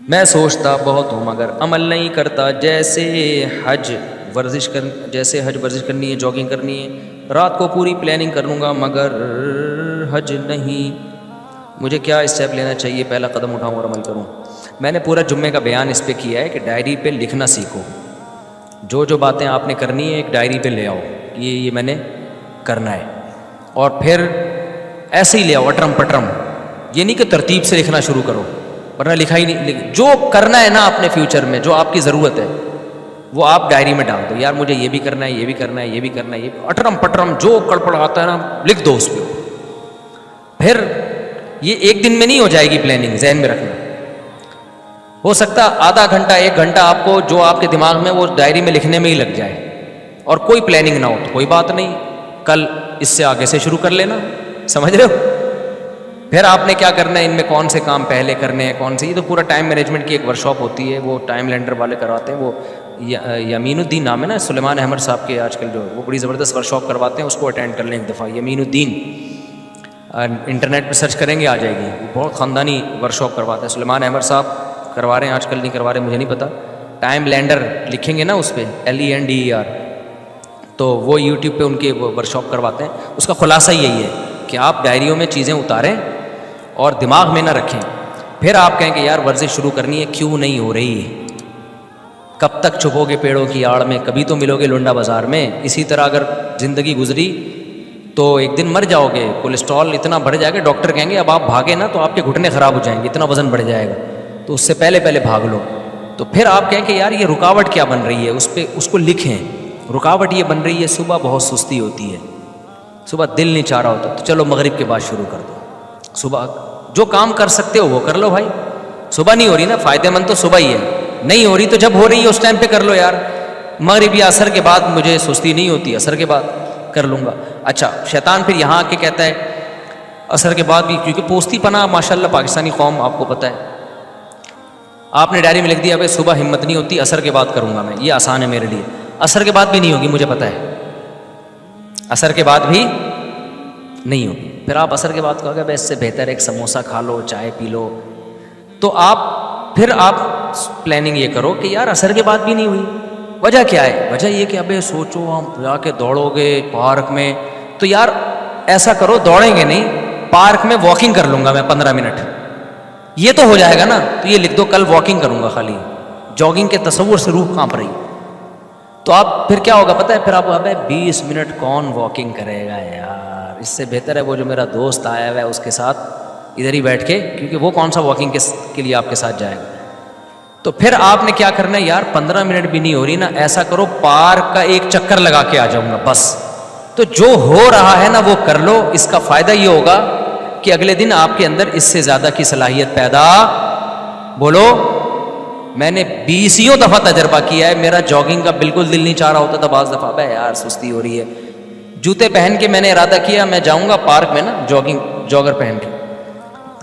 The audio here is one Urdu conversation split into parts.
میں سوچتا بہت ہوں مگر عمل نہیں کرتا، جیسے حج ورزش کرنی ہے، جاگنگ کرنی ہے، رات کو پوری پلاننگ کر لوں گا مگر حج نہیں۔ مجھے کیا اسٹیپ لینا چاہیے، پہلا قدم اٹھاؤں اور عمل کروں؟ میں نے پورا جمعے کا بیان اس پہ کیا ہے کہ ڈائری پہ لکھنا سیکھو، جو باتیں آپ نے کرنی ہے ایک ڈائری پہ لے آؤ، یہ میں نے کرنا ہے، اور پھر ایسے ہی لے آؤ اٹرم پٹرم، یہ نہیں کہ ترتیب سے لکھنا شروع کرو ورنہ لکھا ہی نہیں۔ جو کرنا ہے نا اپنے فیوچر میں، جو آپ کی ضرورت ہے وہ آپ ڈائری میں ڈال دو، یار مجھے یہ بھی کرنا ہے، یہ بھی کرنا ہے، یہ بھی کرنا ہے، یہ اٹرم پٹرم جو کڑپڑ آتا ہے نا لکھ دو اس پہ۔ پھر یہ ایک دن میں نہیں ہو جائے گی پلاننگ، ذہن میں رکھنا۔ ہو سکتا آدھا گھنٹہ 1 گھنٹہ آپ کو جو آپ کے دماغ میں وہ ڈائری میں لکھنے میں ہی لگ جائے، اور کوئی پلاننگ نہ ہو تو کوئی بات نہیں، کل اس سے آگے سے شروع کر لینا، سمجھ رہے ہو؟ پھر آپ نے کیا کرنا ہے، ان میں کون سے کام پہلے کرنے ہیں، کون سے، یہ تو پورا ٹائم مینجمنٹ کی ایک ورکشاپ ہوتی ہے، وہ ٹائم لینڈر والے کرواتے ہیں، وہ یمین الدین نام ہے نا سلیمان احمد صاحب کے، آج کل جو وہ بڑی زبردست ورکشاپ کرواتے ہیں، اس کو اٹینڈ کر لیں ایک دفعہ، یمین الدین، انٹرنیٹ پہ سرچ کریں گے آ جائے گی، بہت خاندانی ورکشاپ کرواتے ہیں سلیمان احمد صاحب، کروا رہے ہیں آج کل نہیں کروا رہے مجھے نہیں پتا۔ ٹائم لینڈر لکھیں گے نا اس پہ LENDER، تو وہ یوٹیوب پہ ان کے ورکشاپ کرواتے ہیں۔ اس کا خلاصہ یہی ہے کہ آپ ڈائریوں میں چیزیں اتاریں اور دماغ میں نہ رکھیں، پھر آپ کہیں کہ یار ورزش شروع کرنی ہے، کیوں نہیں ہو رہی، کب تک چھپو گے پیڑوں کی آڑ میں، کبھی تو ملو گے لنڈا بازار میں۔ اسی طرح اگر زندگی گزری تو ایک دن مر جاؤ گے، کولیسٹرول اتنا بڑھ جائے گا، ڈاکٹر کہیں گے اب آپ بھاگے نا تو آپ کے گھٹنے خراب ہو جائیں گے، اتنا وزن بڑھ جائے گا، تو اس سے پہلے بھاگ لو۔ تو پھر آپ کہیں کہ یار یہ رکاوٹ کیا بن رہی ہے، اس کو لکھیں، رکاوٹ یہ بن رہی ہے صبح بہت سستی ہوتی ہے، صبح دل نہیں چاہ رہا ہوتا، تو چلو مغرب کے بعد شروع کر دو، صبح جو کام کر سکتے ہو وہ کر لو بھائی، صبح نہیں ہو رہی نا، فائدہ مند تو صبح ہی ہے، نہیں ہو رہی تو جب ہو رہی ہے اس ٹائم پہ کر لو یار، مغرب یا عصر کے بعد مجھے سستی نہیں ہوتی، عصر کے بعد کر لوں گا۔ اچھا شیطان پھر یہاں آ کے کہتا ہے عصر کے بعد بھی، کیونکہ پوستی پناہ ماشاءاللہ پاکستانی قوم آپ کو پتہ ہے، آپ نے ڈائری میں لکھ دیا بھائی صبح ہمت نہیں ہوتی، عصر کے بعد کروں گا میں، یہ آسان ہے میرے لیے، عصر کے بعد بھی نہیں ہوگی مجھے پتہ ہے، عصر کے بعد بھی نہیں ہوگی، پھر آپ عصر کے بعد کہو گے بھائی اس سے بہتر ایک سموسہ کھا لو، چائے پی لو، تو پھر آپ پلاننگ یہ کرو کہ یار عصر کے بعد بھی نہیں ہوئی، وجہ کیا ہے؟ وجہ یہ کہ ابے سوچو ہم جا کے دوڑو گے پارک میں، تو یار ایسا کرو دوڑیں گے نہیں، پارک میں واکنگ کر لوں گا میں 15 منٹ، یہ تو ہو جائے گا نا، تو یہ لکھ دو کل واکنگ کروں گا، خالی جاگنگ کے تصور سے روح کانپ رہی، تو آپ پھر کیا ہوگا پتہ ہے، پھر آپ ابے 20 منٹ کون واکنگ کرے گا یار، اس سے بہتر ہے وہ جو میرا دوست آیا ہوا ہے اس کے ساتھ ادھر ہی بیٹھ کے، کیونکہ وہ کون سا واکنگ کے لیے آپ کے ساتھ جائے گا۔ تو پھر آپ نے کیا کرنا ہے یار، 15 منٹ بھی نہیں ہو رہی نا، ایسا کرو پارک کا ایک چکر لگا کے آ جاؤں گا بس، تو جو ہو رہا ہے نا وہ کر لو، اس کا فائدہ یہ ہوگا کہ اگلے دن آپ کے اندر اس سے زیادہ کی صلاحیت پیدا، بولو، میں نے 20 دفعہ تجربہ کیا ہے، میرا جاگنگ کا بالکل دل نہیں چاہ رہا ہوتا تھا، بعض دفعہ بھائی یار سستی ہو رہی ہے، جوتے پہن کے میں نے ارادہ کیا میں جاؤں گا پارک میں نا، جاگر پہن کے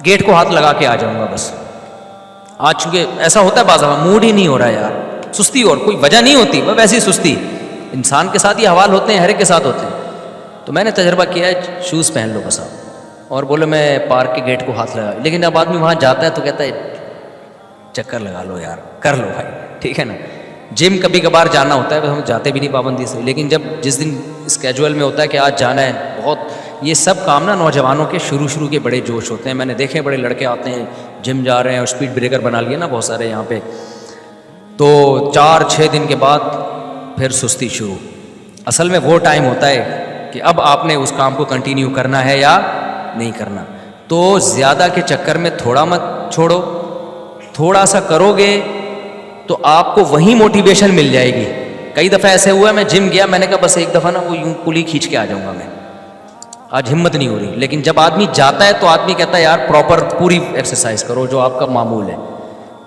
گیٹ کو ہاتھ لگا کے آ جاؤں گا بس، آج چونکہ ایسا ہوتا ہے بعض دفعہ موڈ ہی نہیں ہو رہا ہے یار، سستی، اور کوئی وجہ نہیں ہوتی، وہ ویسی سستی، انسان کے ساتھ یہ حوال ہوتے ہیں، ہر ایک کے ساتھ ہوتے ہیں، تو میں نے تجربہ کیا ہے شوز پہن لو بس آپ، اور بولو میں پارک کے گیٹ کو ہاتھ لگا، لیکن اب آدمی وہاں جاتا ہے تو کہتا ہے چکر لگا لو یار، کر لو بھائی، ٹھیک ہے نا، جم کبھی کبھار جانا ہوتا ہے، ہم جاتے بھی نہیں پابندی سے، لیکن جس دن اسکیجول میں ہوتا ہے کہ آج جانا ہے، بہت یہ سب کام نا نوجوانوں کے شروع کے بڑے جوش ہوتے ہیں، میں نے دیکھے بڑے لڑکے آتے ہیں جم جا رہے ہیں، اور اسپیڈ بریکر بنا لیے نا بہت سارے یہاں پہ، تو 4-6 دن کے بعد پھر سستی شروع، اصل میں وہ ٹائم ہوتا ہے کہ اب آپ نے اس کام کو کنٹینیو کرنا ہے یا نہیں کرنا، تو زیادہ کے چکر میں تھوڑا مت چھوڑو، تھوڑا سا کرو گے تو آپ کو وہیں موٹیویشن مل جائے گی۔ کئی دفعہ ایسے ہوا ہے میں جم گیا، میں نے کہا بس ایک دفعہ نا وہ یوں پلی کھینچ کے آ جاؤں گا میں، آج ہمت نہیں ہو رہی، لیکن جب آدمی جاتا ہے تو آدمی کہتا ہے یار پراپر پوری ایکسرسائز کرو جو آپ کا معمول ہے۔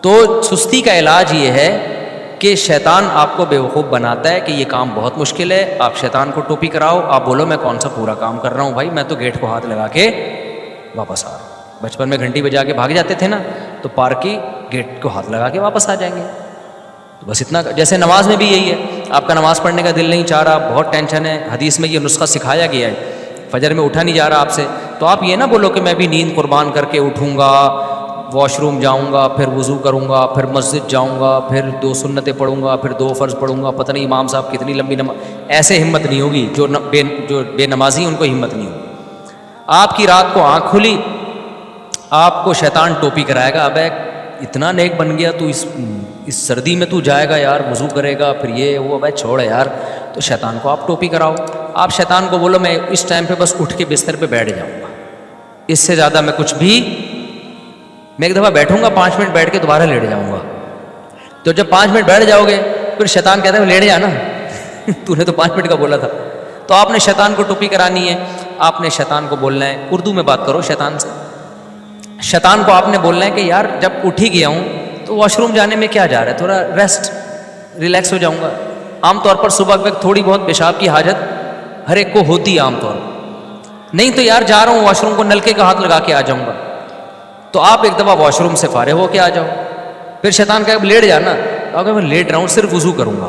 تو سستی کا علاج یہ ہے کہ شیطان آپ کو بیوقوف بناتا ہے کہ یہ کام بہت مشکل ہے، آپ شیطان کو ٹوپی کراؤ، آپ بولو میں کون سا پورا کام کر رہا ہوں بھائی، میں تو گیٹ کو ہاتھ لگا کے واپس آ رہا ہوں۔ بچپن میں گھنٹی بجا کے بھاگ جاتے تھے نا، تو پارک کی گیٹ کو ہاتھ لگا کے واپس آ جائیں گے، تو بس اتنا، جیسے نماز میں بھی یہی ہے، آپ کا نماز پڑھنے کا دل نہیں چاہ رہا، بہت ٹینشن ہے، حدیث میں یہ نسخہ سکھایا گیا ہے، فجر میں اٹھا نہیں جا رہا آپ سے، تو آپ یہ نہ بولو کہ میں بھی نیند قربان کر کے اٹھوں گا، واش روم جاؤں گا، پھر وضو کروں گا، پھر مسجد جاؤں گا، پھر 2 سنتیں پڑھوں گا، پھر 2 فرض پڑھوں گا، پتہ نہیں امام صاحب کتنی لمبی نماز. ایسے ہمت نہیں ہوگی. جو بے نمازی ان کو ہمت نہیں ہوگی. آپ کی رات کو آنکھ کھلی، آپ کو شیطان ٹوپی کرائے گا، ابے اتنا نیک بن گیا تو اس سردی میں تو جائے گا یار، وضو کرے گا، پھر یہ وہ، ابے چھوڑ یار. تو شیطان کو آپ ٹوپی کراؤ. آپ شیطان کو بولو میں اس ٹائم پہ بس اٹھ کے بستر پہ بیٹھ جاؤں گا، اس سے زیادہ میں کچھ بھی، میں ایک دفعہ بیٹھوں گا 5 منٹ بیٹھ کے دوبارہ لیٹ جاؤں گا. تو جب 5 منٹ بیٹھ جاؤ گے پھر شیطان کہتا ہے لیٹ جا نا تو نے تو 5 منٹ کا بولا تھا. تو آپ نے شیطان کو ٹوپی کرانی ہے. آپ نے شیطان کو بولنا ہے، اردو میں بات کرو شیطان سے. شیطان کو آپ نے بولنا ہے کہ یار جب اٹھ ہی گیا ہوں تو واش روم جانے میں کیا جا رہا ہے، تھوڑا ریسٹ ریلیکس ہو جاؤں گا. عام طور پر صبح وقت تھوڑی بہت پیشاب کی حاجت ہر ایک کو ہوتی ہے عام طور پر. نہیں تو یار جا رہا ہوں واش روم کو نلکے کا ہاتھ لگا کے آ جاؤں گا. تو آپ ایک دفعہ واش روم سے فارغ ہو کے آ جاؤ. پھر شیطان کہے لیٹ جانا، اگر میں لیٹ رہا ہوں صرف وضو کروں گا،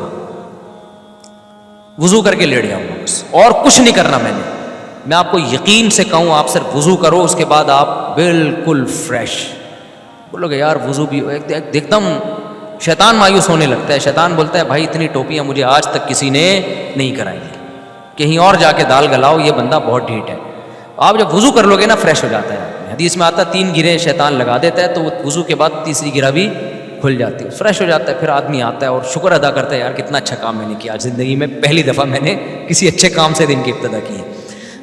وضو کر کے لیٹ جاؤں گا بس، اور کچھ نہیں کرنا میں نے. میں آپ کو یقین سے کہوں آپ صرف وضو کرو، اس کے بعد آپ بالکل فریش. بولو گے یار وضو بھی ایک دم، شیطان مایوس ہونے لگتا ہے. شیطان بولتا ہے بھائی اتنی ٹوپیاں مجھے آج تک کسی نے نہیں کرائی، کہیں اور جا کے دال گلاؤ، یہ بندہ بہت ڈھیٹ ہے. آپ جب وضو کر لو گے نا فریش ہو جاتا ہے. حدیث میں آتا ہے 3 گریں شیطان لگا دیتا ہے تو وضو کے بعد تیسری گرہ بھی کھل جاتی ہے، فریش ہو جاتا ہے. پھر آدمی آتا ہے اور شکر ادا کرتا ہے یار کتنا اچھا کام میں نے کیا، زندگی میں پہلی دفعہ میں نے کسی اچھے کام سے دن کی ابتدا کی ہے.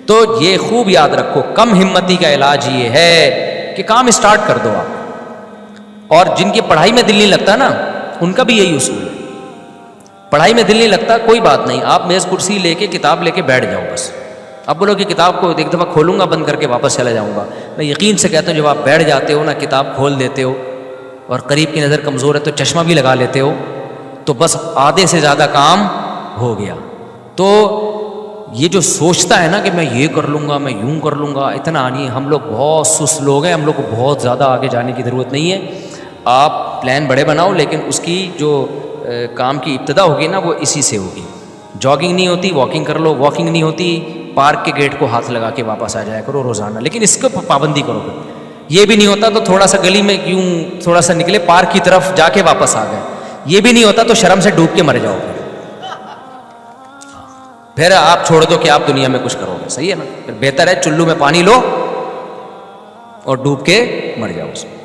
تو یہ خوب یاد رکھو، کم ہمتی کا علاج یہ ہے کہ کام اسٹارٹ کر دو آپ. اور جن کی پڑھائی میں دل نہیں لگتا نا ان کا بھی یہی اصول ہے. پڑھائی میں دل نہیں لگتا کوئی بات نہیں، آپ میز کرسی لے کے کتاب لے کے بیٹھ جاؤ بس. اب بولو کہ کتاب کو ایک دفعہ کھولوں گا بند کر کے واپس چلا جاؤں گا. میں یقین سے کہتا ہوں جب آپ بیٹھ جاتے ہو نا، کتاب کھول دیتے ہو، اور قریب کی نظر کمزور ہے تو چشمہ بھی لگا لیتے ہو، تو بس آدھے سے زیادہ کام ہو گیا. تو یہ جو سوچتا ہے نا کہ میں یہ کر لوں گا، میں یوں کر لوں گا، اتنا نہیں. ہم لوگ بہت سست لوگ ہیں، ہم لوگ کو بہت زیادہ آگے جانے کی ضرورت نہیں ہے. آپ پلان بڑے بناؤ لیکن اس کی جو کام کی ابتدا ہوگی نا وہ اسی سے ہوگی. جاگنگ نہیں ہوتی واکنگ کر لو، واکنگ نہیں ہوتی پارک کے گیٹ کو ہاتھ لگا کے واپس آ جایا کرو روزانہ، لیکن اس کو پابندی کرو. یہ بھی نہیں ہوتا تو تھوڑا سا گلی میں یوں تھوڑا سا نکلے پارک کی طرف جا کے واپس آ گئے. یہ بھی نہیں ہوتا تو شرم سے ڈوب کے مر جاؤ. پھر آپ چھوڑ دو کہ آپ دنیا میں کچھ کرو گے، صحیح ہے نا. پھر بہتر ہے چلو میں پانی لو اور ڈوب کے مر جاؤ اس میں.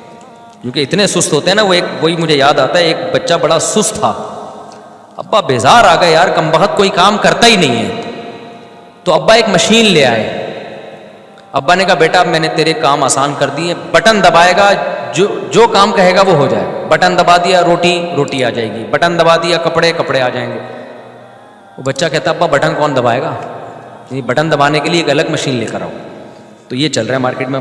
کیونکہ اتنے سست ہوتے ہیں نا. وہی مجھے یاد آتا ہے، ایک بچہ بڑا سست تھا. ابا بیزار آ گئے یار، کم بخت کوئی کام کرتا ہی نہیں ہے. تو ابا ایک مشین لے آئے. ابا نے کہا بیٹا اب میں نے تیرے کام آسان کر دیے، بٹن دبائے گا جو کام کہے گا وہ ہو جائے. بٹن دبا دیا روٹی آ جائے گی، بٹن دبا دیا کپڑے آ جائیں گے. وہ بچہ کہتا ابا بٹن کون دبائے گا، بٹن دبانے کے لیے ایک الگ مشین لے کر آؤ. تو یہ چل رہا ہے مارکیٹ میں.